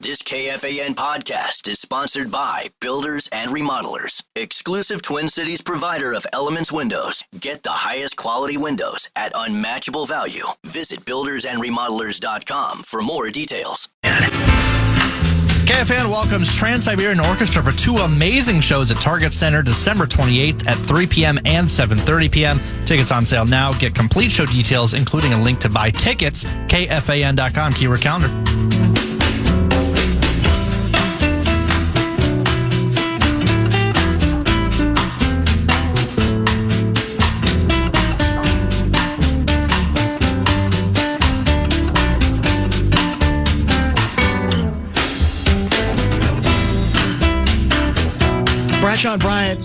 This KFAN podcast is sponsored by Builders and Remodelers, exclusive Twin Cities provider of Elements Windows. Get the highest quality windows at unmatchable value. Visit buildersandremodelers.com for more details. KFAN welcomes Trans-Siberian Orchestra for two amazing shows at Target Center December 28th at 3 p.m. and 7:30 p.m. Tickets on sale now. Get complete show details, including a link to buy tickets, KFAN.com, keyword calendar. Bradshaw and Bryant,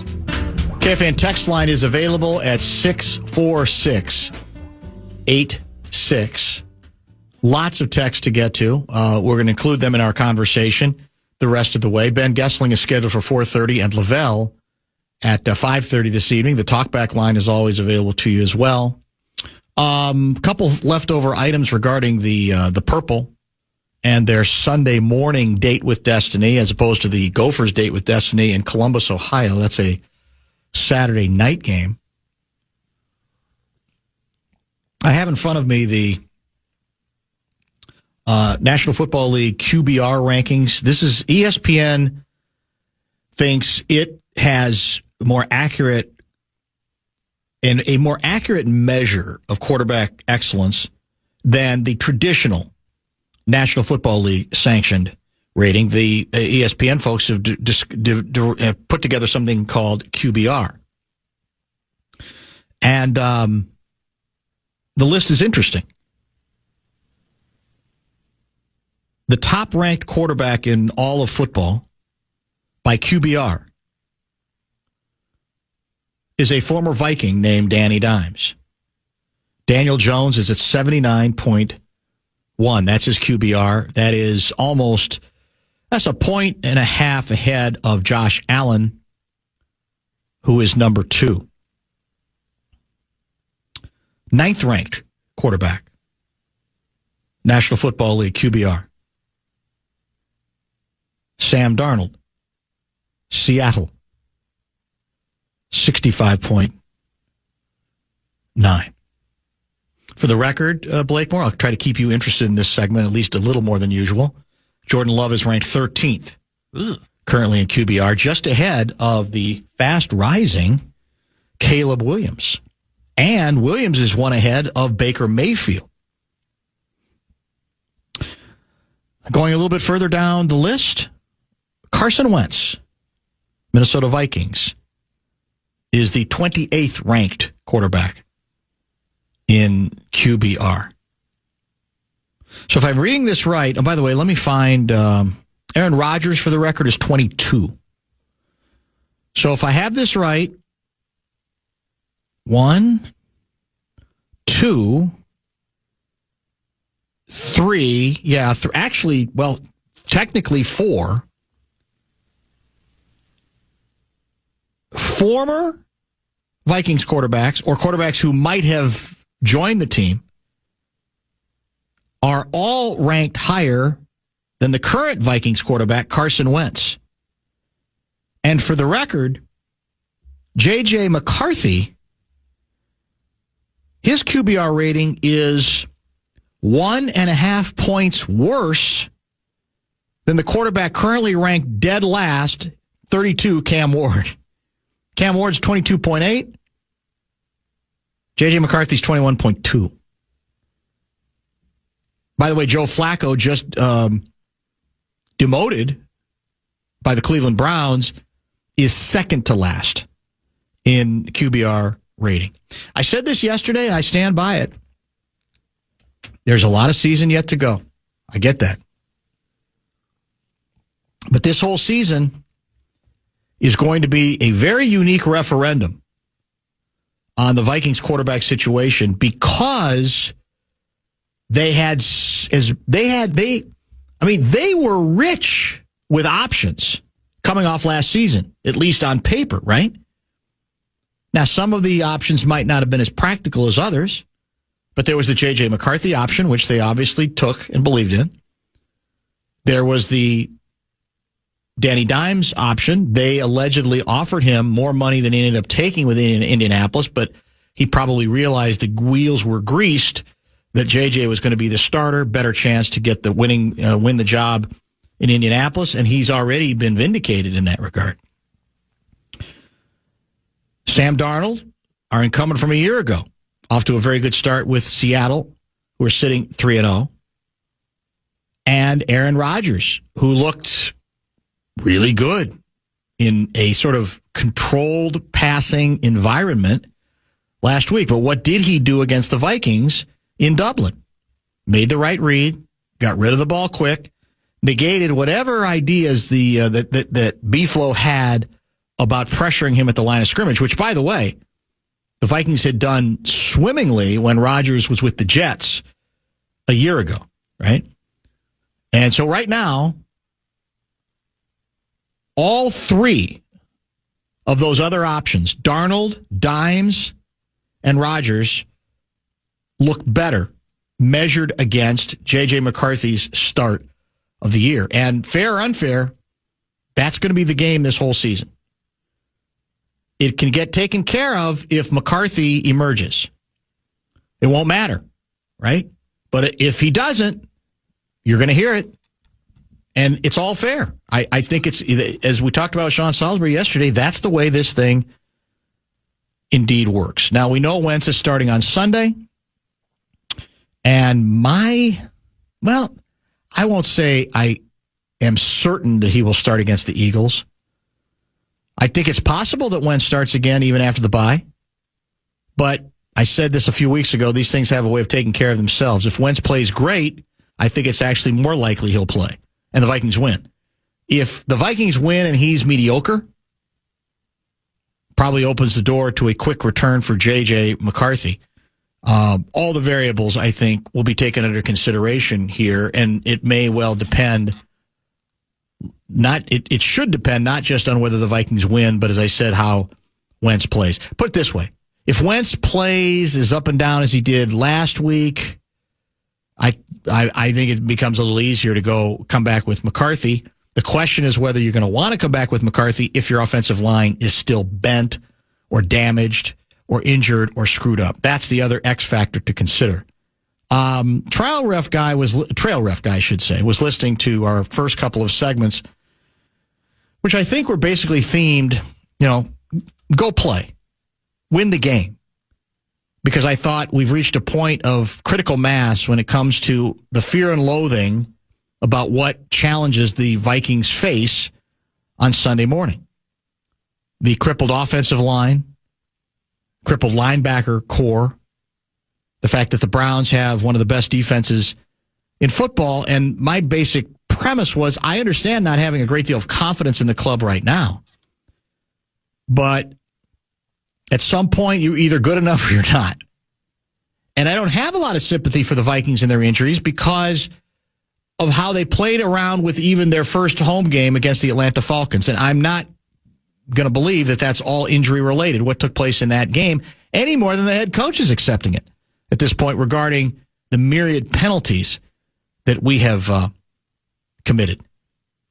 KFAN text line is available at 64686. Lots of text to get to. We're going to include them in our conversation the rest of the way. Ben Goessling is scheduled for 4:30 and Lavelle at 5:30 this evening. The talkback line is always available to you as well. Couple leftover items regarding the Purple and their Sunday morning date with Destiny, as opposed to the Gophers date with Destiny in Columbus, Ohio. That's a Saturday night game. I have in front of me the National Football League QBR rankings. This is ESPN thinks it has more accurate and a more accurate measure of quarterback excellence than the traditional National Football League sanctioned rating. The ESPN folks have put together something called QBR. And the list is interesting. The top-ranked quarterback in all of football by QBR is a former Viking named Danny Dimes. Daniel Jones is at 79.1. That's his QBR. That is that's a point and a half ahead of Josh Allen, who is number 2. Ninth-ranked quarterback, National Football League QBR. Sam Darnold, Seattle, 65.9. For the record, Blakemore, I'll try to keep you interested in this segment at least a little more than usual. Jordan Love is ranked 13th currently in QBR, just ahead of the fast-rising Caleb Williams. And Williams is one ahead of Baker Mayfield. Going a little bit further down the list, Carson Wentz, Minnesota Vikings, is the 28th ranked quarterback in QBR. So if I'm reading this right, and by the way, let me find Aaron Rodgers, for the record, is 22. So if I have this right, 1, 2, 3, actually, well, technically 4. Former Vikings quarterbacks, or quarterbacks who might have joined the team, are all ranked higher than the current Vikings quarterback, Carson Wentz. And for the record, J.J. McCarthy, his QBR rating is 1.5 points worse than the quarterback currently ranked dead last, 32, Cam Ward. Cam Ward's 22.8. J.J. McCarthy's 21.2. By the way, Joe Flacco, just demoted by the Cleveland Browns, is second to last in QBR rating. I said this yesterday, and I stand by it. There's a lot of season yet to go. I get that. But this whole season is going to be a very unique referendum on the Vikings quarterback situation, because they were rich with options coming off last season, at least on paper, right? Now, some of the options might not have been as practical as others, but there was the J.J. McCarthy option, which they obviously took and believed in. There was the Danny Dimes option. They allegedly offered him more money than he ended up taking with Indianapolis, but he probably realized the wheels were greased, that JJ was going to be the starter, better chance to get the win the job in Indianapolis, and he's already been vindicated in that regard. Sam Darnold, our incumbent from a year ago, off to a very good start with Seattle, who are sitting 3-0. And Aaron Rodgers, who looked really good in a sort of controlled passing environment last week. But what did he do against the Vikings in Dublin? Made the right read, got rid of the ball quick, negated whatever ideas that Beeflo had about pressuring him at the line of scrimmage, which, by the way, the Vikings had done swimmingly when Rodgers was with the Jets a year ago, right? And so right now, all three of those other options, Darnold, Dimes, and Rodgers, look better measured against J.J. McCarthy's start of the year. And fair or unfair, that's going to be the game this whole season. It can get taken care of if McCarthy emerges. It won't matter, right? But if he doesn't, you're going to hear it. And it's all fair. I think it's, as we talked about Sean Salisbury yesterday, that's the way this thing indeed works. Now, we know Wentz is starting on Sunday. And I won't say I am certain that he will start against the Eagles. I think it's possible that Wentz starts again even after the bye. But I said this a few weeks ago, these things have a way of taking care of themselves. If Wentz plays great, I think it's actually more likely he'll play and the Vikings win. If the Vikings win and he's mediocre, probably opens the door to a quick return for J.J. McCarthy. All the variables, I think, will be taken under consideration here, and it may well depend. It should depend not just on whether the Vikings win, but as I said, how Wentz plays. Put it this way: if Wentz plays as up and down as he did last week, I think it becomes a little easier to come back with McCarthy. The question is whether you're going to want to come back with McCarthy if your offensive line is still bent or damaged or injured or screwed up. That's the other X factor to consider. Trail ref guy, was listening to our first couple of segments, which I think were basically themed, go play, win the game. Because I thought we've reached a point of critical mass when it comes to the fear and loathing about what challenges the Vikings face on Sunday morning. The crippled offensive line, crippled linebacker core, the fact that the Browns have one of the best defenses in football. And my basic premise was, I understand not having a great deal of confidence in the club right now, but at some point you're either good enough or you're not. And I don't have a lot of sympathy for the Vikings and their injuries because of how they played around with even their first home game against the Atlanta Falcons. And I'm not going to believe that that's all injury related, what took place in that game, any more than the head coach is accepting it at this point regarding the myriad penalties that we have committed.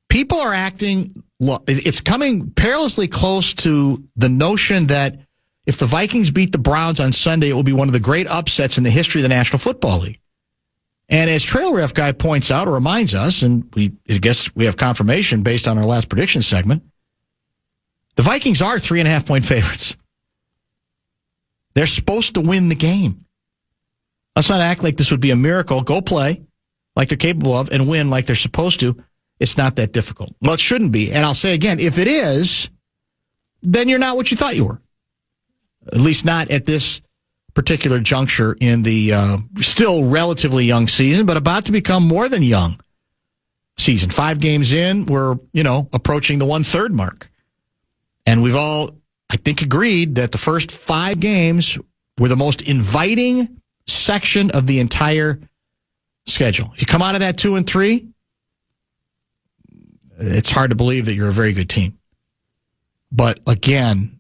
People are acting, it's coming perilously close to the notion that if the Vikings beat the Browns on Sunday, it will be one of the great upsets in the history of the National Football League. And as Trail Ref Guy points out or reminds us, and I guess we have confirmation based on our last prediction segment, the Vikings are 3.5-point favorites. They're supposed to win the game. Let's not act like this would be a miracle. Go play like they're capable of and win like they're supposed to. It's not that difficult. Well, it shouldn't be. And I'll say again, if it is, then you're not what you thought you were. At least not at this particular juncture in the still relatively young season, but about to become more than young season. 5 games in, we're, approaching the 1/3 mark. And we've all, I think, agreed that the first 5 games were the most inviting section of the entire schedule. If you come out of that 2-3, it's hard to believe that you're a very good team. But again,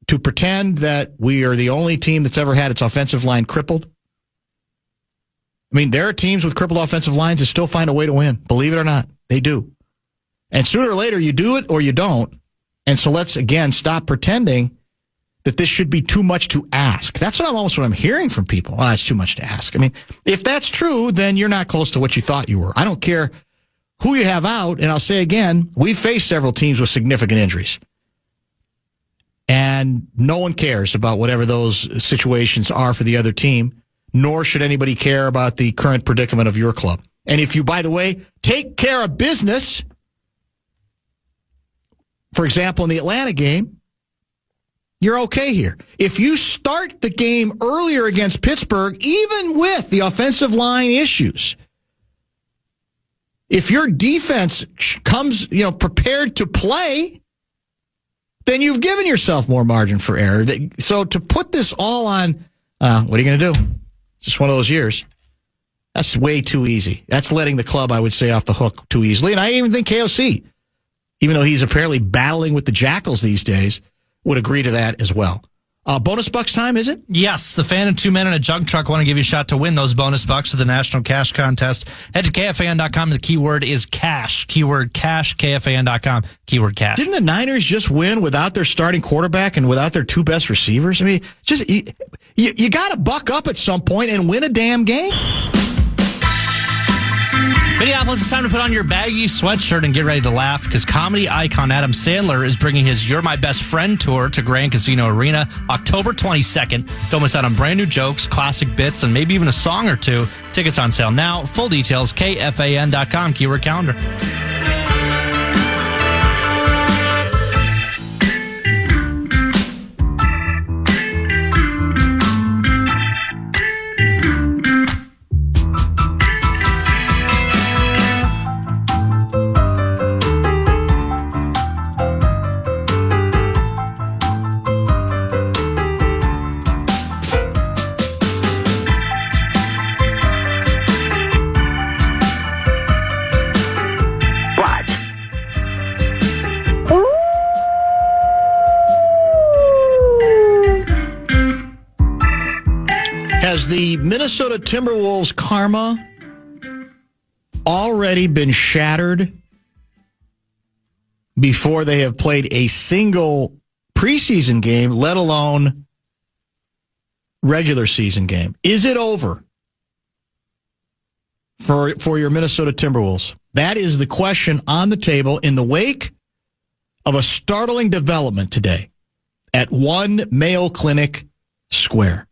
to pretend that we are the only team that's ever had its offensive line crippled I mean, there are teams with crippled offensive lines that still find a way to win. Believe it or not, they do. And sooner or later, you do it or you don't. And so let's, again, stop pretending that this should be too much to ask. That's what I'm hearing from people. Oh, it's too much to ask. I mean, if that's true, then you're not close to what you thought you were. I don't care who you have out. And I'll say again, we've faced several teams with significant injuries. And no one cares about whatever those situations are for the other team, nor should anybody care about the current predicament of your club. And if you, by the way, take care of business, for example, in the Atlanta game, you're okay here. If you start the game earlier against Pittsburgh, even with the offensive line issues, if your defense comes, prepared to play, then you've given yourself more margin for error. So to put this all on, what are you going to do? Just one of those years. That's way too easy. That's letting the club, I would say, off the hook too easily. And I even think KOC, even though he's apparently battling with the Jackals these days, would agree to that as well. Bonus bucks time, is it? Yes. The Fan and two men in a junk truck want to give you a shot to win those bonus bucks with the National Cash Contest. Head to KFAN.com. The keyword is cash. Keyword cash, KFAN.com. Keyword cash. Didn't the Niners just win without their starting quarterback and without their two best receivers? I mean, just you got to buck up at some point and win a damn game. Minneapolis, it's time to put on your baggy sweatshirt and get ready to laugh because comedy icon Adam Sandler is bringing his You're My Best Friend tour to Grand Casino Arena October 22nd. Don't miss out on brand new jokes, classic bits, and maybe even a song or two. Tickets on sale now. Full details, KFAN.com, keyword calendar. Has the Minnesota Timberwolves karma already been shattered before they have played a single preseason game, let alone regular season game? Is it over for your Minnesota Timberwolves? That is the question on the table in the wake of a startling development today at One Mayo Clinic Square.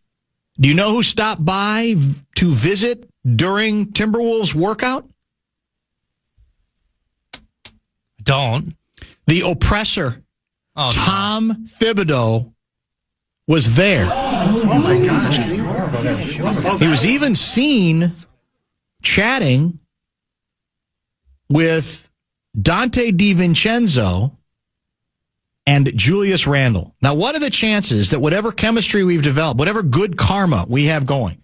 Do you know who stopped by to visit during Timberwolves workout? Don't. The oppressor, Tom Thibodeau, was there. Oh my gosh. He was even seen chatting with Dante DiVincenzo and Julius Randle. Now, what are the chances that whatever chemistry we've developed, whatever good karma we have going,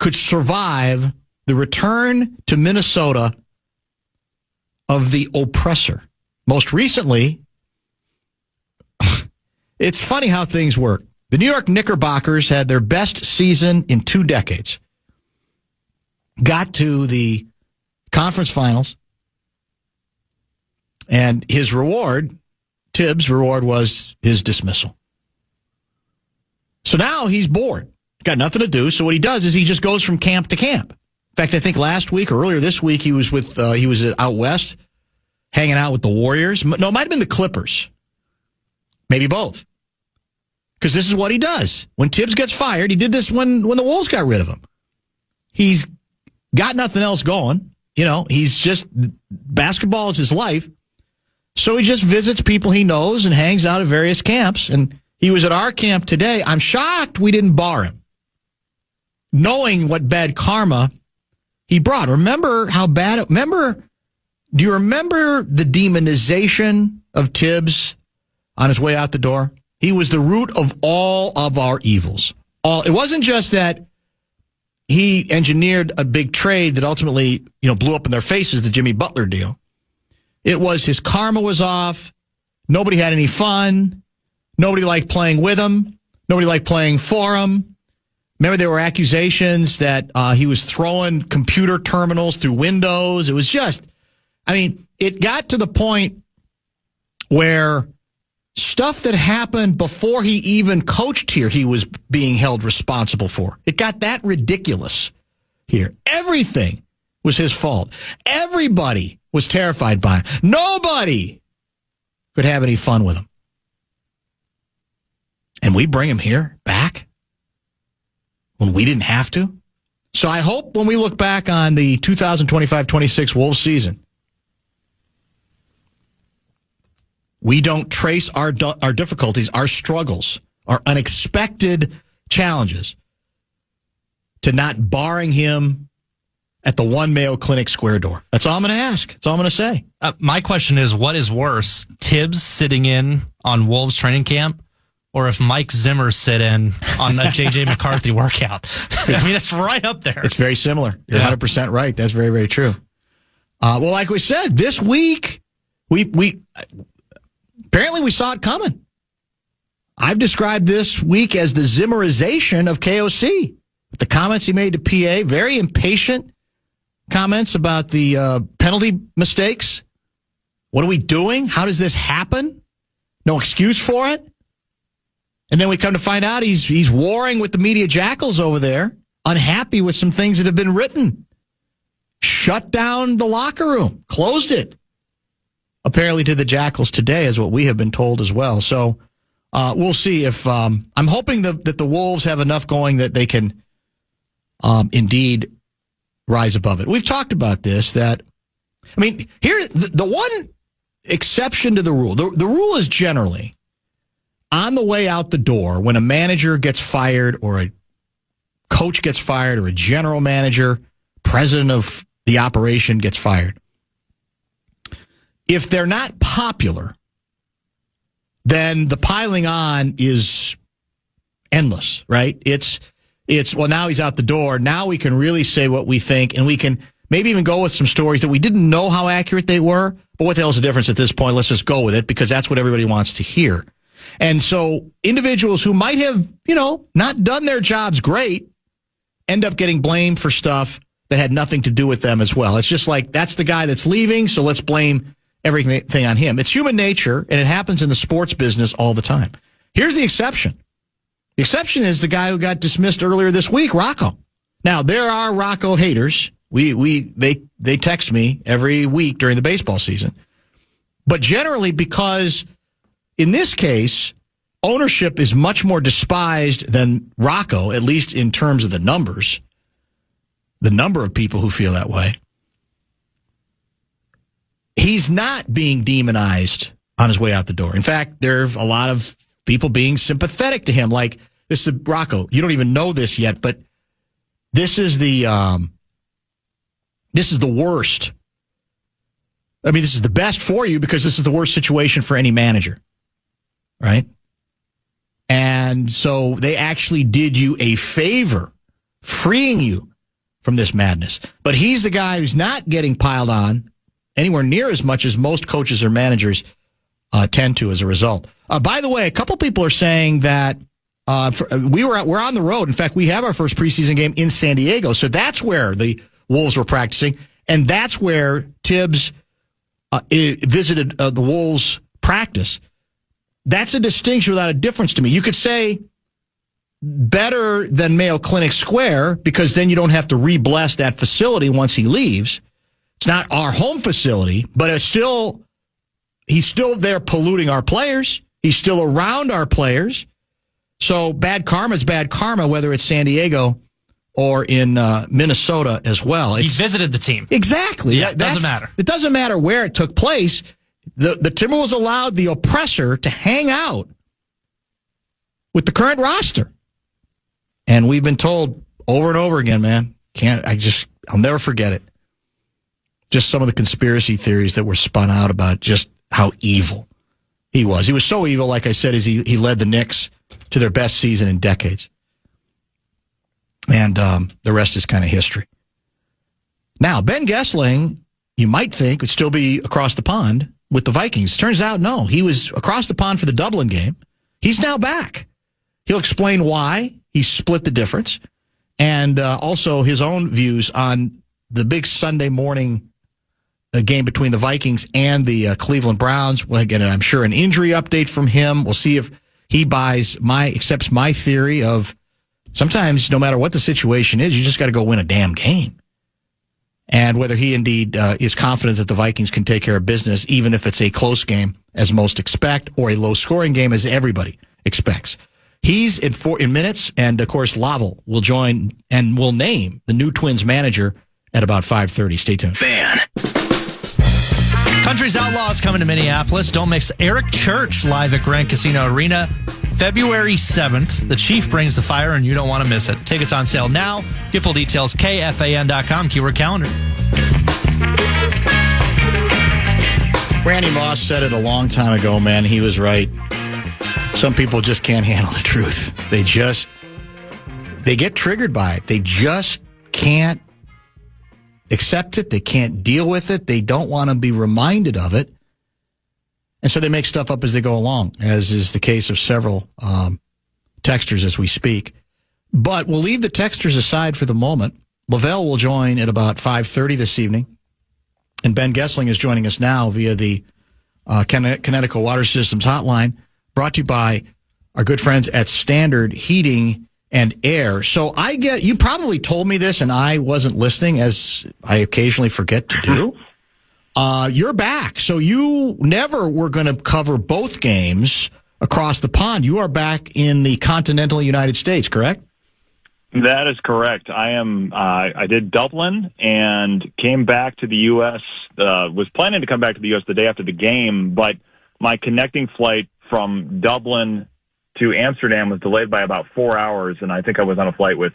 could survive the return to Minnesota of the oppressor? Most recently, it's funny how things work. The New York Knickerbockers had their best season in 2 decades. Got to the conference finals, and his reward, Tibbs' reward, was his dismissal. So now he's bored. Got nothing to do. So what he does is he just goes from camp to camp. In fact, I think last week or earlier this week he was out west, hanging out with the Warriors. No, it might have been the Clippers. Maybe both. Because this is what he does. When Tibbs gets fired, he did this when the Wolves got rid of him. He's got nothing else going. He's just, basketball is his life. So he just visits people he knows and hangs out at various camps. And he was at our camp today. I'm shocked we didn't bar him, knowing what bad karma he brought. Do you remember the demonization of Tibbs on his way out the door? He was the root of all of our evils. It wasn't just that he engineered a big trade that ultimately, blew up in their faces, the Jimmy Butler deal. It was his karma was off. Nobody had any fun. Nobody liked playing with him. Nobody liked playing for him. Remember, there were accusations that he was throwing computer terminals through windows. It was just, it got to the point where stuff that happened before he even coached here, he was being held responsible for. It got that ridiculous here. Everything was his fault. Everybody was terrified by him. Nobody could have any fun with him. And we bring him here back when we didn't have to. So I hope when we look back on the 2025-26 Wolves season, we don't trace our difficulties, our struggles, our unexpected challenges to not barring him at the one Mayo Clinic square door. That's all I'm going to ask. That's all I'm going to say. My question is, what is worse, Tibbs sitting in on Wolves training camp, or if Mike Zimmer sit in on a J.J. McCarthy workout? It's right up there. It's very similar. You're 100% right. That's very, very true. Well, like we said, this week, we apparently we saw it coming. I've described this week as the Zimmerization of KOC. The comments he made to PA, very impatient comments about the penalty mistakes. What are we doing? How does this happen? No excuse for it. And then we come to find out he's warring with the media jackals over there, unhappy with some things that have been written. Shut down the locker room, closed it. Apparently to the jackals today is what we have been told as well. So we'll see if I'm hoping that the Wolves have enough going that they can indeed rise above it. We've talked about this, here, the one exception to the rule, the rule is generally on the way out the door when a manager gets fired or a coach gets fired or a general manager, president of the operation gets fired. If they're not popular, then the piling on is endless, right? It's well, now he's out the door. Now we can really say what we think, and we can maybe even go with some stories that we didn't know how accurate they were. But what the hell's the difference at this point? Let's just go with it because that's what everybody wants to hear. And so individuals who might have, not done their jobs great end up getting blamed for stuff that had nothing to do with them as well. It's just like, that's the guy that's leaving, so let's blame everything on him. It's human nature, and it happens in the sports business all the time. Here's the exception. The exception is the guy who got dismissed earlier this week, Rocco. Now, there are Rocco haters. They text me every week during the baseball season. But generally, because in this case, ownership is much more despised than Rocco, at least in terms of the numbers, the number of people who feel that way. He's not being demonized on his way out the door. In fact, there are a lot of people being sympathetic to him. Like, this is Rocco. You don't even know this yet, but this is the worst. This is the best for you because this is the worst situation for any manager, right? And so they actually did you a favor, freeing you from this madness. But he's the guy who's not getting piled on anywhere near as much as most coaches or managers tend to as a result. By the way, a couple people are saying that we're on the road. In fact, we have our first preseason game in San Diego. So that's where the Wolves were practicing. And that's where Tibbs visited the Wolves practice. That's a distinction without a difference to me. You could say better than Mayo Clinic Square because then you don't have to re-bless that facility once he leaves. It's not our home facility, but he's still there polluting our players. He's still around our players. So bad karma is bad karma, whether it's San Diego or in Minnesota as well. He visited the team. Exactly. Yeah, it doesn't matter. It doesn't matter where it took place. The Timberwolves allowed the oppressor to hang out with the current roster. And we've been told over and over again, man, I'll never forget it. Just some of the conspiracy theories that were spun out about just how evil he was. He was so evil, like I said, he led the Knicks to their best season in decades. And the rest is kind of history. Now, Ben Goessling, you might think, would still be across the pond with the Vikings. Turns out, no. He was across the pond for the Dublin game. He's now back. He'll explain why He split the difference. And also his own views on the big Sunday morning game between the Vikings and the Cleveland Browns. We'll get, I'm sure, an injury update from him. We'll see if he accepts my theory of sometimes no matter what the situation is, you just got to go win a damn game. And whether he indeed is confident that the Vikings can take care of business, even if it's a close game, as most expect, or a low-scoring game, as everybody expects. He's in minutes, and, of course, Laval will join and will name the new Twins manager at about 5:30. Stay tuned. Fan. Country's Outlaws coming to Minneapolis. Don't mix. Eric Church live at Grand Casino Arena February 7th. The Chief brings the fire, and you don't want to miss it. Tickets on sale now. Get full details, KFAN.com, keyword calendar. Randy Moss said it a long time ago, man. He was right. Some people just can't handle the truth. They get triggered by it. They just can't accept it. They can't deal with it. They don't want to be reminded of it. And so they make stuff up as they go along, as is the case of several texters as we speak. But we'll leave the texters aside for the moment. Lavelle will join at about 5:30 this evening. And Ben Goessling is joining us now via the Connecticut Water Systems Hotline, brought to you by our good friends at Standard Heating and Air. So you probably told me this and I wasn't listening, as I occasionally forget to do. You're back. So you never were going to cover both games across the pond. You are back in the continental United States, correct? That is correct. I did Dublin and came back to the U.S., was planning to come back to the U.S. the day after the game, but my connecting flight from Dublin to Amsterdam was delayed by about 4 hours, and I think I was on a flight with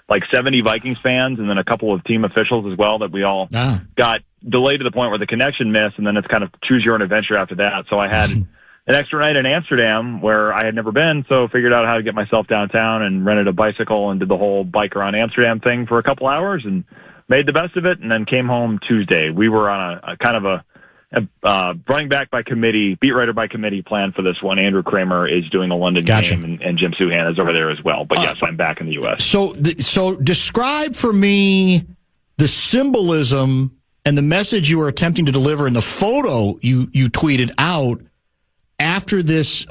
like 70 Vikings fans and then a couple of team officials as well that we all got delayed to the point where the connection missed, and then it's kind of choose your own adventure after that. So I had an extra night in Amsterdam where I had never been, so figured out how to get myself downtown and rented a bicycle and did the whole bike around Amsterdam thing for a couple hours and made the best of it, and then came home Tuesday. We were on a kind of a running back by committee, beat writer by committee plan for this one. Andrew Kramer is doing the London game, and Jim Suhan is over there as well. But yes, I'm back in the U.S. So describe for me the symbolism and the message you were attempting to deliver in the photo you tweeted out after this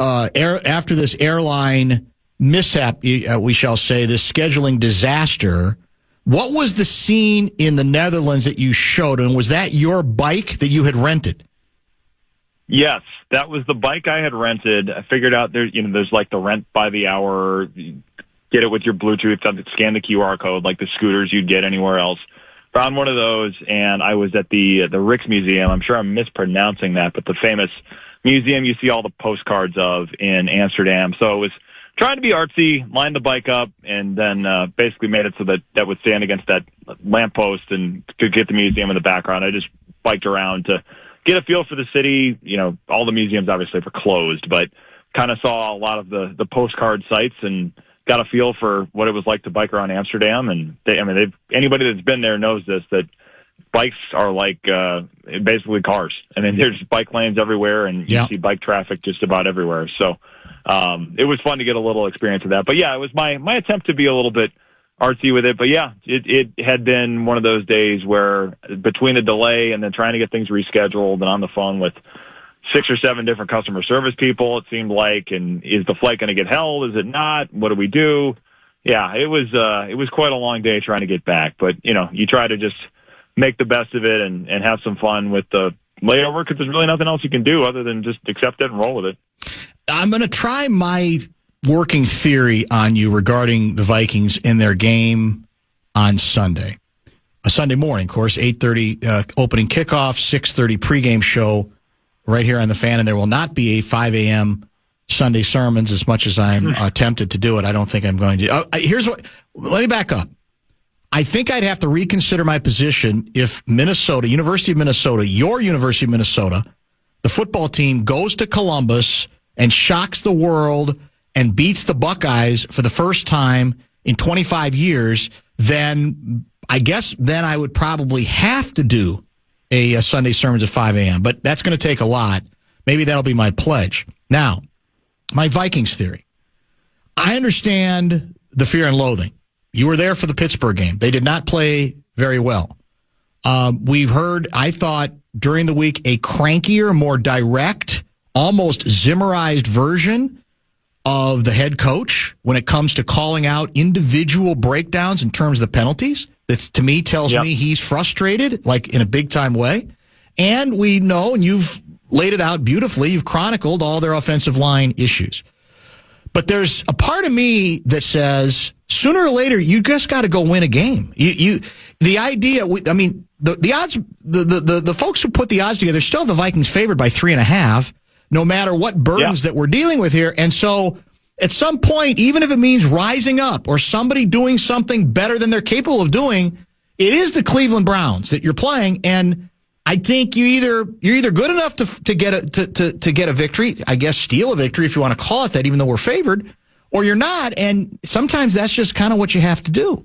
airline mishap, we shall say, this scheduling disaster. What was the scene in the Netherlands that you showed, and was that your bike that you had rented? Yes, that was the bike I had rented. I figured out there's like the rent by the hour, get it with your Bluetooth, scan the QR code like the scooters you'd get anywhere else. Found one of those, and I was at the Rijksmuseum. I'm sure I'm mispronouncing that, but the famous museum you see all the postcards of in Amsterdam. So it was trying to be artsy, lined the bike up, and then basically made it so that would stand against that lamppost and could get the museum in the background. I just biked around to get a feel for the city. All the museums obviously were closed, but kind of saw a lot of the postcard sites and got a feel for what it was like to bike around Amsterdam. And anybody that's been there knows this, that bikes are like basically cars. There's bike lanes everywhere, and you see bike traffic just about everywhere. So it was fun to get a little experience of that. But yeah, it was my attempt to be a little bit artsy with it. But yeah, it had been one of those days where between the delay and then trying to get things rescheduled and on the phone with 6 or 7 different customer service people, it seemed like, and is the flight going to get held? Is it not? What do we do? Yeah, it was quite a long day trying to get back. But, you try to just make the best of it and have some fun with the layover, because there's really nothing else you can do other than just accept it and roll with it. I'm going to try my working theory on you regarding the Vikings in their game on Sunday. A Sunday morning, of course, 8:30 opening kickoff, 6:30 pregame show right here on the Fan, and there will not be a 5 a.m. Sunday sermons as much as I'm tempted to do it. I don't think I'm going to. Let me back up. I think I'd have to reconsider my position if Minnesota, University of Minnesota, your University of Minnesota, the football team goes to Columbus and shocks the world and beats the Buckeyes for the first time in 25 years, then I guess then I would probably have to do a Sunday sermons at 5 a.m., but that's going to take a lot. Maybe that'll be my pledge. Now, my Vikings theory. I understand the fear and loathing. You were there for the Pittsburgh game. They did not play very well. We've heard, I thought, during the week, a crankier, more direct, almost Zimmerized version of the head coach when it comes to calling out individual breakdowns in terms of the penalties. That, to me, tells me he's frustrated, like in a big-time way. And we know, and you've laid it out beautifully, you've chronicled all their offensive line issues. But there's a part of me that says, sooner or later, you just got to go win a game. The idea, the odds, the folks who put the odds together still have the Vikings favored by 3.5, no matter what burdens that we're dealing with here. And so at some point, even if it means rising up or somebody doing something better than they're capable of doing, it is the Cleveland Browns that you're playing. And I think you're either good enough to get a victory, I guess steal a victory if you want to call it that, even though we're favored, or you're not. And sometimes that's just kind of what you have to do.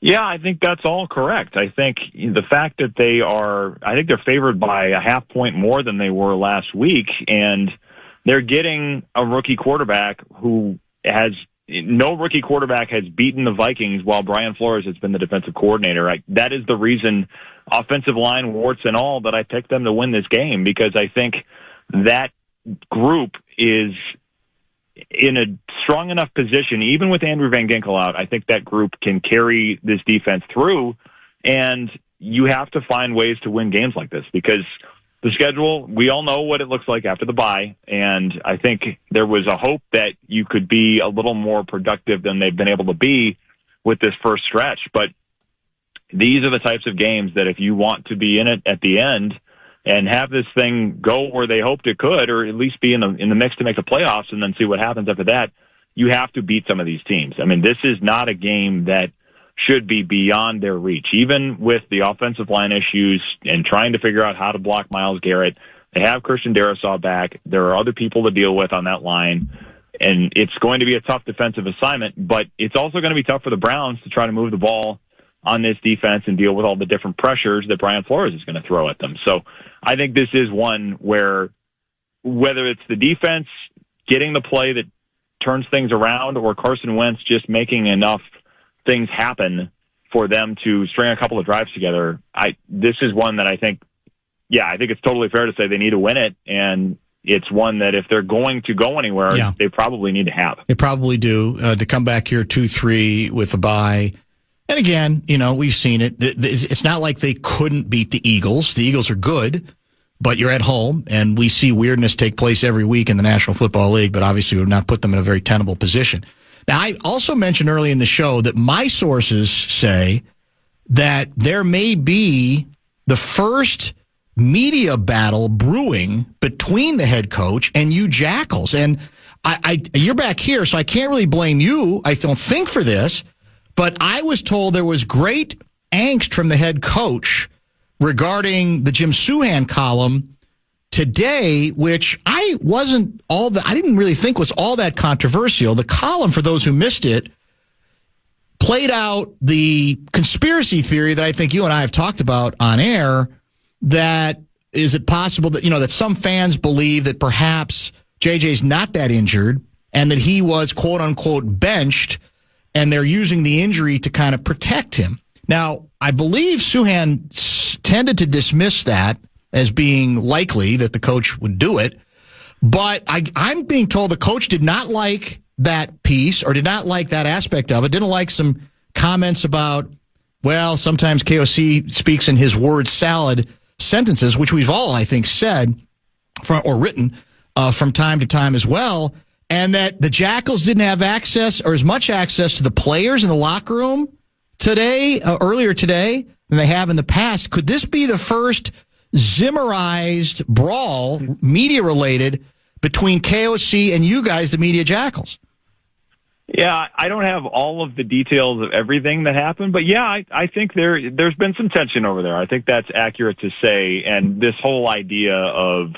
Yeah, I think that's all correct. I think the fact that they're favored by a half point more than they were last week, and they're getting a rookie quarterback who no rookie quarterback has beaten the Vikings while Brian Flores has been the defensive coordinator. That is the reason, offensive line, warts and all, that I picked them to win this game, because I think that group is in a strong enough position, even with Andrew Van Ginkel out. I think that group can carry this defense through, and you have to find ways to win games like this, because the schedule, we all know what it looks like after the bye, and I think there was a hope that you could be a little more productive than they've been able to be with this first stretch. But these are the types of games that if you want to be in it at the end and have this thing go where they hoped it could, or at least be in the mix to make the playoffs and then see what happens after that, you have to beat some of these teams. I mean, this is not a game that should be beyond their reach. Even with the offensive line issues and trying to figure out how to block Myles Garrett, they have Christian Darrisaw back. There are other people to deal with on that line, and it's going to be a tough defensive assignment, but it's also going to be tough for the Browns to try to move the ball on this defense and deal with all the different pressures that Brian Flores is going to throw at them. So I think this is one where, whether it's the defense getting the play that turns things around or Carson Wentz just making enough things happen for them to string a couple of drives together, this is one that I think it's totally fair to say they need to win it, and it's one that if they're going to go anywhere, they probably need to have. They probably do, to come back here 2-3 with a bye. And again, we've seen it. It's not like they couldn't beat the Eagles. The Eagles are good, but you're at home, and we see weirdness take place every week in the National Football League, but obviously we've not put them in a very tenable position. Now, I also mentioned early in the show that my sources say that there may be the first media battle brewing between the head coach and you Jackals. And you're back here, so I can't really blame you, I don't think, for this. But I was told there was great angst from the head coach regarding the Jim Souhan column today, which I didn't really think was all that controversial. The column, for those who missed it, played out the conspiracy theory that I think you and I have talked about on air, that is it possible that, that some fans believe that perhaps JJ's not that injured and that he was, quote unquote, benched, and they're using the injury to kind of protect him. Now, I believe Souhan tended to dismiss that as being likely that the coach would do it. But I'm being told the coach did not like that piece, or did not like that aspect of it, didn't like some comments about, well, sometimes KOC speaks in his word salad sentences, which we've all, I think, said or written from time to time as well, and that the Jackals didn't have access, or as much access, to the players in the locker room earlier today than they have in the past. Could this be the first Zimmerized brawl, media-related, between KOC and you guys, the media Jackals? Yeah, I don't have all of the details of everything that happened, but yeah, I think there's been some tension over there. I think that's accurate to say, and this whole idea of,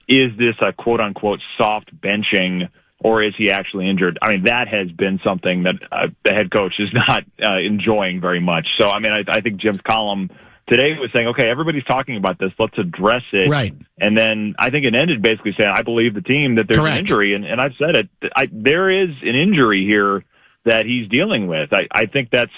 is this a quote-unquote soft benching, or is he actually injured? I mean, that has been something that the head coach is not enjoying very much. So, I mean, I think Jim's column today was saying, okay, everybody's talking about this, let's address it. Right. And then I think it ended basically saying, I believe the team that there's Correct. an injury. And I've said it, there is an injury here that he's dealing with. I think that's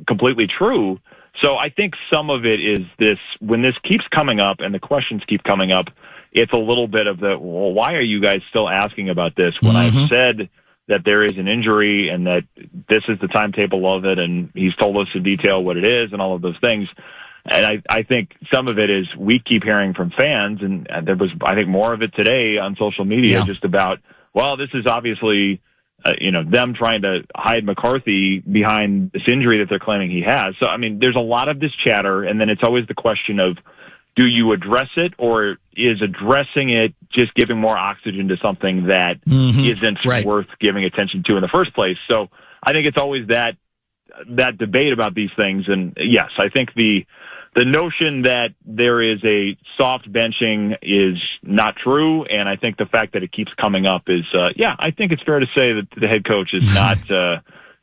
completely true. So I think some of it is this, when this keeps coming up and the questions keep coming up, it's a little bit of the, well, why are you guys still asking about this when I've said that there is an injury and that this is the timetable of it and he's told us in detail what it is and all of those things. And I think some of it is we keep hearing from fans, and there was, I think, more of it today on social media just about, well, this is obviously, them trying to hide McCarthy behind this injury that they're claiming he has. So, I mean, there's a lot of this chatter, and then it's always the question of, do you address it, or is addressing it just giving more oxygen to something that isn't worth giving attention to in the first place? So I think it's always that debate about these things. And yes, I think the notion that there is a soft benching is not true. And I think the fact that it keeps coming up is, I think it's fair to say that the head coach is not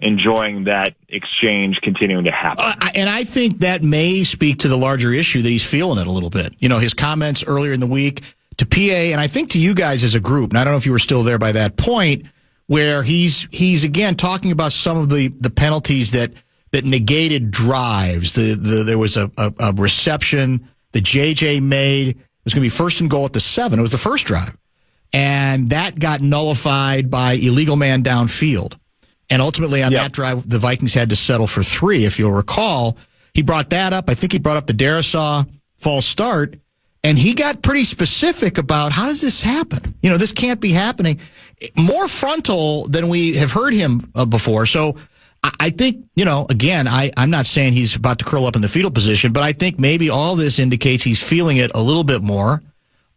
enjoying that exchange continuing to happen. And I think that may speak to the larger issue that he's feeling it a little bit. His comments earlier in the week to PA, and I think to you guys as a group, and I don't know if you were still there by that point, where he's again talking about some of the penalties that negated drives. There was a reception that JJ made. It was going to be first and goal at the 7. It was the first drive. And that got nullified by illegal man downfield. And ultimately on that drive, the Vikings had to settle for 3. If you'll recall, he brought that up. I think he brought up the Darisaw false start. And he got pretty specific about, how does this happen? This can't be happening. More frontal than we have heard him before. So I think, again, I'm not saying he's about to curl up in the fetal position, but I think maybe all this indicates he's feeling it a little bit more,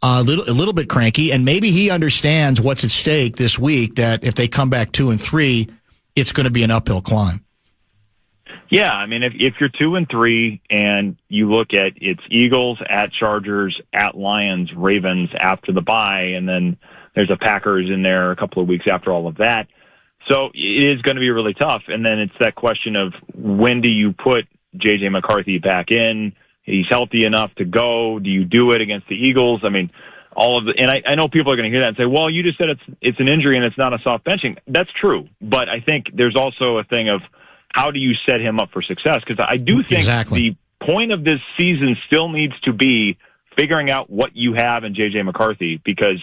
a little bit cranky, and maybe he understands what's at stake this week, that if they come back 2 and 3, it's going to be an uphill climb. Yeah, I mean, if you're 2 and 3 and you look at it's Eagles at Chargers at Lions, Ravens after the bye, and then there's a Packers in there a couple of weeks after all of that. So it is going to be really tough. And then it's that question of, when do you put J.J. McCarthy back in? He's healthy enough to go. Do you do it against the Eagles? I mean, and I know people are going to hear that and say, well, you just said it's an injury and it's not a soft benching. That's true. But I think there's also a thing of, how do you set him up for success? Because I do think the point of this season still needs to be figuring out what you have in J.J. McCarthy, because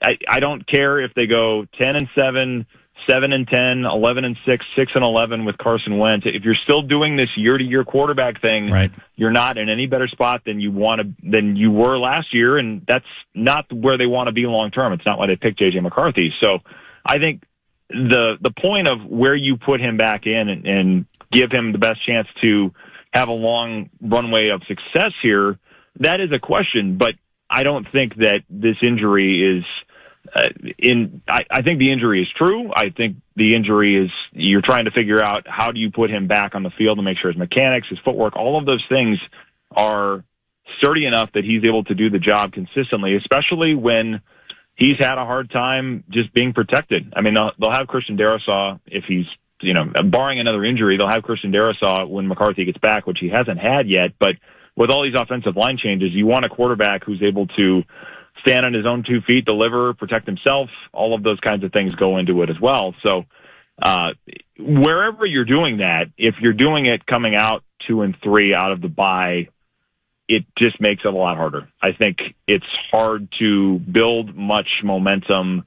I don't care if they go 10-7, 7-10, 11-6, 6-11 with Carson Wentz. If you're still doing this year-to-year quarterback thing, you're not in any better spot than you were last year, and that's not where they want to be long term. It's not why they picked J.J. McCarthy. So I think the point of where you put him back in and give him the best chance to have a long runway of success here, that is a question. But I don't think that this injury is I think the injury is true. I think the injury is, you're trying to figure out, how do you put him back on the field and make sure his mechanics, his footwork, all of those things are sturdy enough that he's able to do the job consistently, especially when he's had a hard time just being protected. I mean, they'll have Christian Darisaw if he's, barring another injury, they'll have Christian Darisaw when McCarthy gets back, which he hasn't had yet. But with all these offensive line changes, you want a quarterback who's able to stand on his own 2 feet, deliver, protect himself. All of those kinds of things go into it as well. So wherever you're doing that, if you're doing it coming out 2 and 3 out of the bye, it just makes it a lot harder. I think it's hard to build much momentum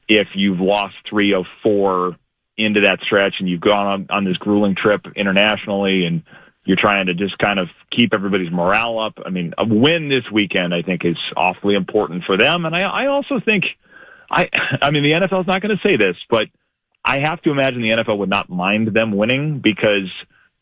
if you've lost 3 of 4 into that stretch and you've gone on this grueling trip internationally and you're trying to just kind of keep everybody's morale up. I mean, a win this weekend, I think, is awfully important for them. And I also think, I mean, the NFL is not going to say this, but I have to imagine the NFL would not mind them winning, because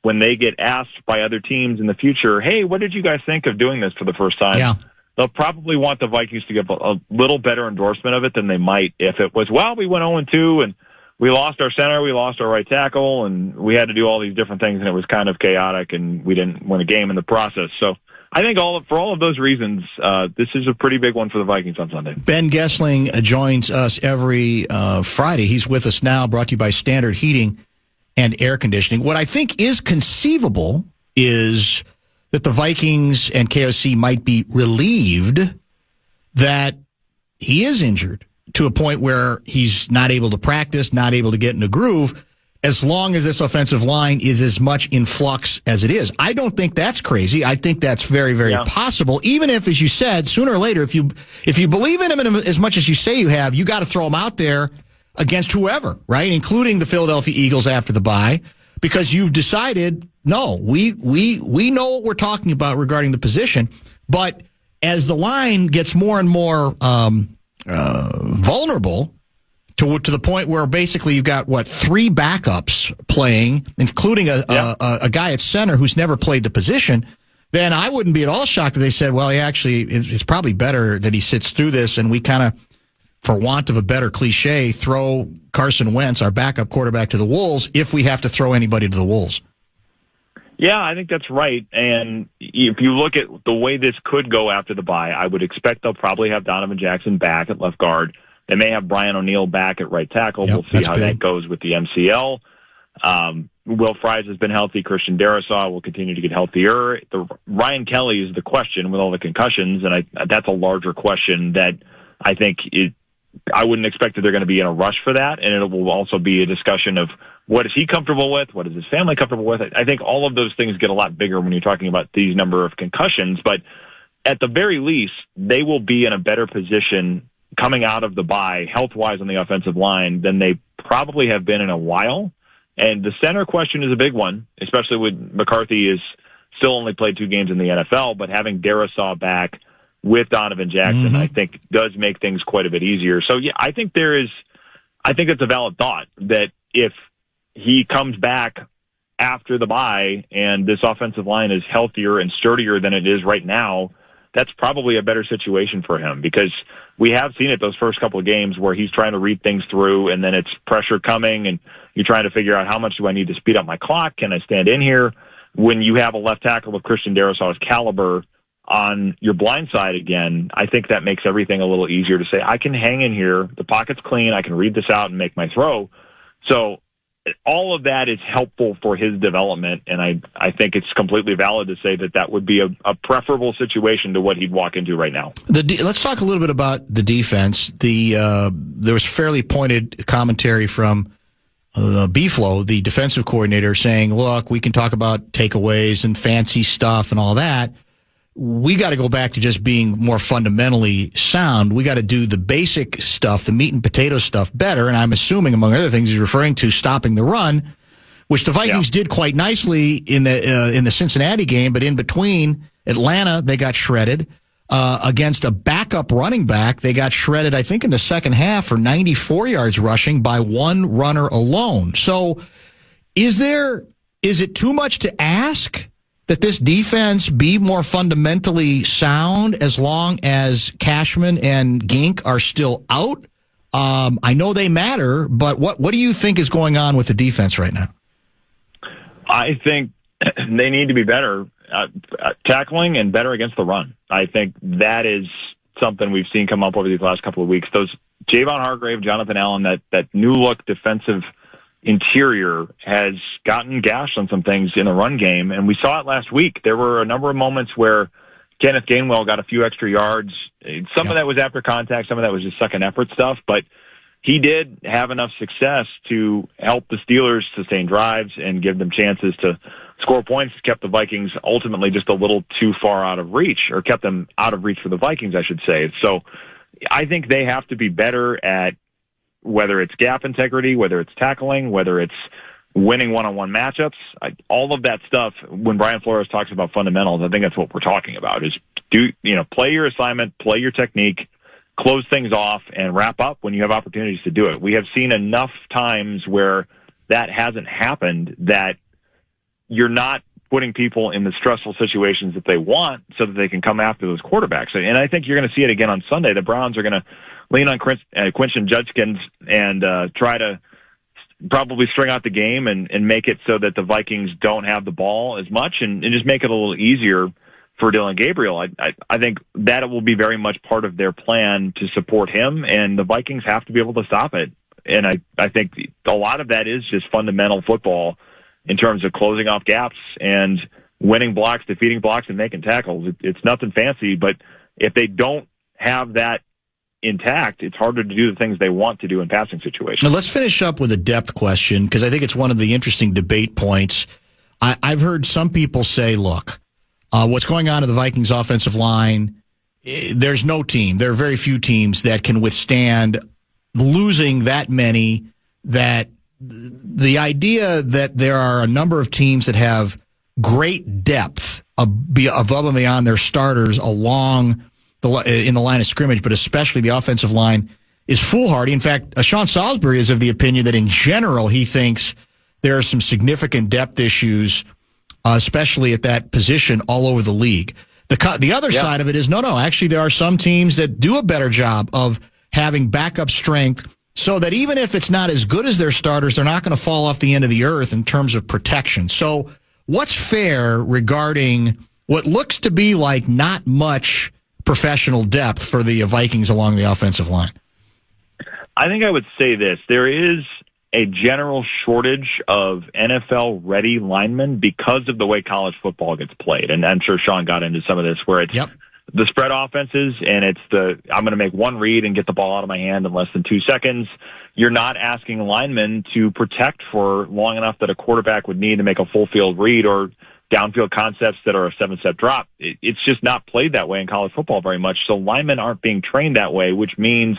when they get asked by other teams in the future, hey, what did you guys think of doing this for the first time? They'll probably want the Vikings to give a little better endorsement of it than they might if it was, well, we went 0-2 and we lost our center, we lost our right tackle, and we had to do all these different things, and it was kind of chaotic, and we didn't win a game in the process. So I think for all of those reasons, this is a pretty big one for the Vikings on Sunday. Ben Goessling joins us every Friday. He's with us now, brought to you by Standard Heating and Air Conditioning. What I think is conceivable is that the Vikings and KOC might be relieved that he is injured to a point where he's not able to practice, not able to get in a groove. as long as this offensive line is as much in flux as it is. I don't think that's crazy. I think that's very, very possible. Even if, as you said, sooner or later, if you believe in him as much as you say you have, you got to throw him out there against whoever, right? Including the Philadelphia Eagles after the bye, because you've decided, no, we know what we're talking about regarding the position. But as the line gets more and more vulnerable, to the point where basically you've got, 3 backups playing, including a guy at center who's never played the position, then I wouldn't be at all shocked if they said, well, it's probably better that he sits through this and we kind of, for want of a better cliche, throw Carson Wentz, our backup quarterback, to the Wolves if we have to throw anybody to the Wolves. Yeah, I think that's right. And if you look at the way this could go after the bye, I would expect they'll probably have Donovan Jackson back at left guard. They may have Brian O'Neill back at right tackle. Yep, we'll see how that goes with the MCL. Will Fries has been healthy. Christian Darrisaw will continue to get healthier. Ryan Kelly is the question with all the concussions, and that's a larger question that I think I wouldn't expect that they're going to be in a rush for that, and it will also be a discussion of what is he comfortable with, what is his family comfortable with. I think all of those things get a lot bigger when you're talking about these number of concussions, but at the very least, they will be in a better position coming out of the bye, health-wise on the offensive line, than they probably have been in a while. And the center question is a big one, especially with McCarthy is still only played 2 games in the NFL, but having Darrisaw back with Donovan Jackson, I think does make things quite a bit easier. So, yeah, I think it's a valid thought that if he comes back after the bye and this offensive line is healthier and sturdier than it is right now, that's probably a better situation for him, because we have seen it those first couple of games where he's trying to read things through and then it's pressure coming and you're trying to figure out how much do I need to speed up my clock? Can I stand in here? When you have a left tackle of Christian Darrisaw's caliber on your blind side again, I think that makes everything a little easier to say, I can hang in here, the pocket's clean, I can read this out and make my throw. So all of that is helpful for his development, and I think it's completely valid to say that would be a preferable situation to what he'd walk into right now. Let's talk a little bit about the defense. There was fairly pointed commentary from Beeflo, the defensive coordinator, saying, look, we can talk about takeaways and fancy stuff and all that. We got to go back to just being more fundamentally sound. We got to do the basic stuff, the meat and potato stuff better. And I'm assuming, among other things, he's referring to stopping the run, which the Vikings did quite nicely in the Cincinnati game. But in between Atlanta, they got shredded. Against a backup running back, they got shredded, I think, in the second half for 94 yards rushing by one runner alone. So is it too much to ask that this defense be more fundamentally sound as long as Cashman and Gink are still out? I know they matter, but what do you think is going on with the defense right now? I think they need to be better tackling and better against the run. I think that is something we've seen come up over these last couple of weeks. Those Javon Hargrave, Jonathan Allen, that new look defensive interior has gotten gashed on some things in the run game, and we saw it last week. There were a number of moments where Kenneth Gainwell got a few extra yards. Some of that was after contact, some of that was just second effort stuff, but he did have enough success to help the Steelers sustain drives and give them chances to score points. Kept the Vikings ultimately just a little too far out of reach, or kept them out of reach for the Vikings, I should say. So I think they have to be better at whether it's gap integrity, whether it's tackling, whether it's winning one-on-one matchups, all of that stuff. When Brian Flores talks about fundamentals, I think that's what we're talking about, is play your assignment, play your technique, close things off, and wrap up when you have opportunities to do it. We have seen enough times where that hasn't happened, that you're not putting people in the stressful situations that they want so that they can come after those quarterbacks. And I think you're going to see it again on Sunday. The Browns are going to lean on Quinton Judkins and try to probably string out the game and make it so that the Vikings don't have the ball as much, and just make it a little easier for Dylan Gabriel. I think that it will be very much part of their plan to support him, and the Vikings have to be able to stop it. And I think a lot of that is just fundamental football in terms of closing off gaps and winning blocks, defeating blocks, and making tackles. It's nothing fancy, but if they don't have that intact, it's harder to do the things they want to do in passing situations. Now let's finish up with a depth question, because I think it's one of the interesting debate points. I've heard some people say, look, what's going on to the Vikings offensive line, there's no team. There are very few teams that can withstand losing that many. That the idea that there are a number of teams that have great depth above and beyond their starters along in the line of scrimmage, but especially the offensive line, is foolhardy. In fact, Sean Salisbury is of the opinion that in general he thinks there are some significant depth issues, especially at that position all over the league. The other side of it is, no, actually there are some teams that do a better job of having backup strength so that even if it's not as good as their starters, they're not going to fall off the end of the earth in terms of protection. So what's fair regarding what looks to be like not much professional depth for the Vikings along the offensive line? I think I would say this. There is a general shortage of NFL-ready linemen because of the way college football gets played. And I'm sure Sean got into some of this, where it's the spread offenses, and it's I'm going to make one read and get the ball out of my hand in less than 2 seconds. You're not asking linemen to protect for long enough that a quarterback would need to make a full field read, or downfield concepts that are a 7-step drop. It's just not played that way in college football very much. So linemen aren't being trained that way, which means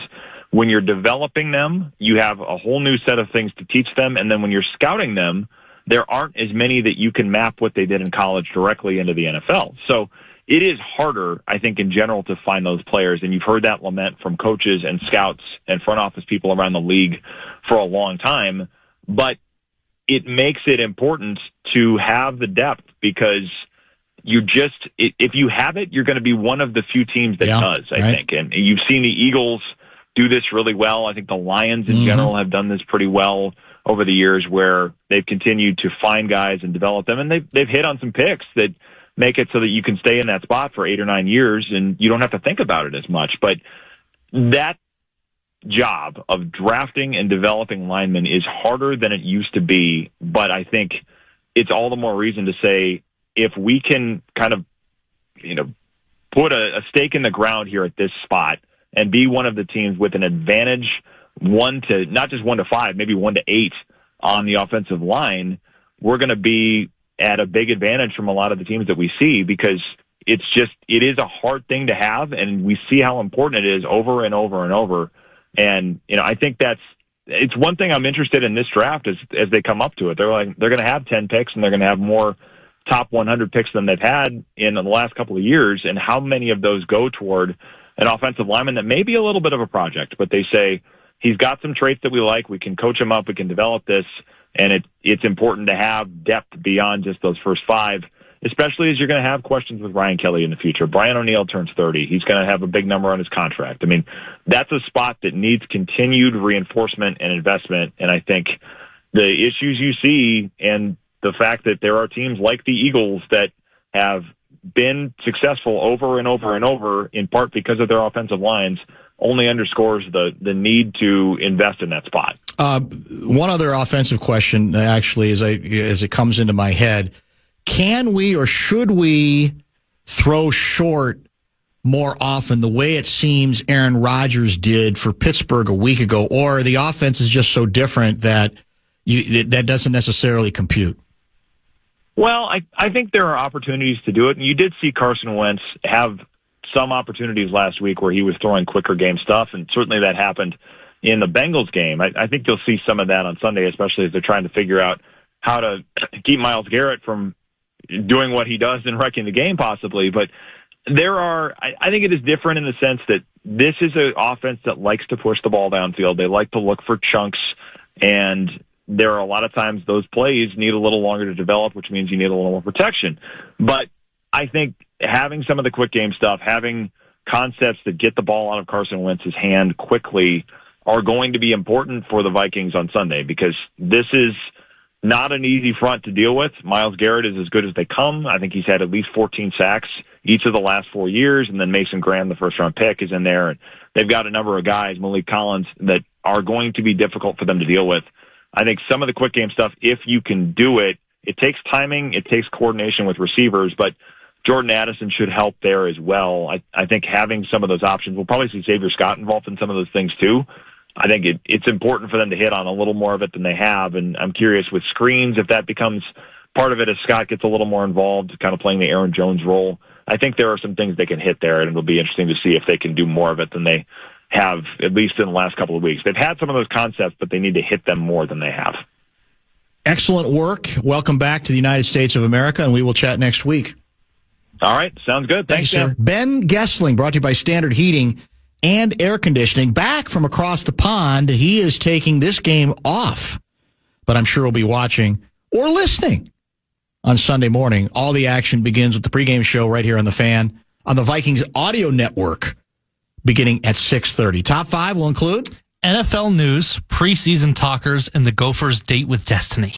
when you're developing them, you have a whole new set of things to teach them. And then when you're scouting them, there aren't as many that you can map what they did in college directly into the NFL. So it is harder, I think, in general to find those players. And you've heard that lament from coaches and scouts and front office people around the league for a long time. But it makes it important to have the depth, because if you have it, you're going to be one of the few teams that does, I think. And you've seen the Eagles do this really well. I think the Lions in general have done this pretty well over the years, where they've continued to find guys and develop them. And they've hit on some picks that make it so that you can stay in that spot for 8 or 9 years and you don't have to think about it as much. But that job of drafting and developing linemen is harder than it used to be. But I think it's all the more reason to say, if we can kind of, put a stake in the ground here at this spot and be one of the teams with an advantage, not just 1 to 5, maybe 1 to 8 on the offensive line, we're going to be at a big advantage from a lot of the teams that we see, because it is a hard thing to have, and we see how important it is over and over and over. And, I think it's one thing I'm interested in this draft as they come up to it. They're going to have 10 picks, and they're going to have more top 100 picks than they've had in the last couple of years. And how many of those go toward an offensive lineman that may be a little bit of a project, but they say he's got some traits that we like. We can coach him up. We can develop this. And it's important to have depth beyond just those first 5, especially as you're going to have questions with Ryan Kelly in the future. Brian O'Neill turns 30. He's going to have a big number on his contract. I mean, that's a spot that needs continued reinforcement and investment. And I think the issues you see, and the fact that there are teams like the Eagles that have been successful over and over and over, in part because of their offensive lines, only underscores the need to invest in that spot. One other offensive question, actually, as it comes into my head: can we or should we throw short more often, the way it seems Aaron Rodgers did for Pittsburgh a week ago, or the offense is just so different that that doesn't necessarily compute? Well, I think there are opportunities to do it, and you did see Carson Wentz have some opportunities last week where he was throwing quicker game stuff, and certainly that happened in the Bengals game. I think you'll see some of that on Sunday, especially as they're trying to figure out how to keep Myles Garrett from doing what he does and wrecking the game possibly. But I think it is different in the sense that this is an offense that likes to push the ball downfield. They like to look for chunks, and there are a lot of times those plays need a little longer to develop, which means you need a little more protection. But I think having some of the quick game stuff, having concepts that get the ball out of Carson Wentz's hand quickly, are going to be important for the Vikings on Sunday, because this is not an easy front to deal with. Myles Garrett is as good as they come. I think he's had at least 14 sacks each of the last 4 years, and then Mason Graham, the first-round pick, is in there. And they've got a number of guys, Malik Collins, that are going to be difficult for them to deal with. I think some of the quick game stuff, if you can do it, it takes timing, it takes coordination with receivers, but Jordan Addison should help there as well. I think having some of those options, we'll probably see Xavier Scott involved in some of those things too. I think it's important for them to hit on a little more of it than they have, and I'm curious with screens if that becomes part of it as Scott gets a little more involved, kind of playing the Aaron Jones role. I think there are some things they can hit there, and it'll be interesting to see if they can do more of it than they have, at least in the last couple of weeks. They've had some of those concepts, but they need to hit them more than they have. Excellent work. Welcome back to the United States of America, and we will chat next week. All right. Sounds good. Thanks, sir. Ben Goessling, brought to you by Standard Heating and Air Conditioning. Back from across the pond, he is taking this game off, but I'm sure he'll be watching or listening on Sunday morning. All the action begins with the pregame show right here on the Fan, on the Vikings audio network, beginning at 6:30. Top 5 will include NFL news, preseason talkers, and the Gophers' date with destiny.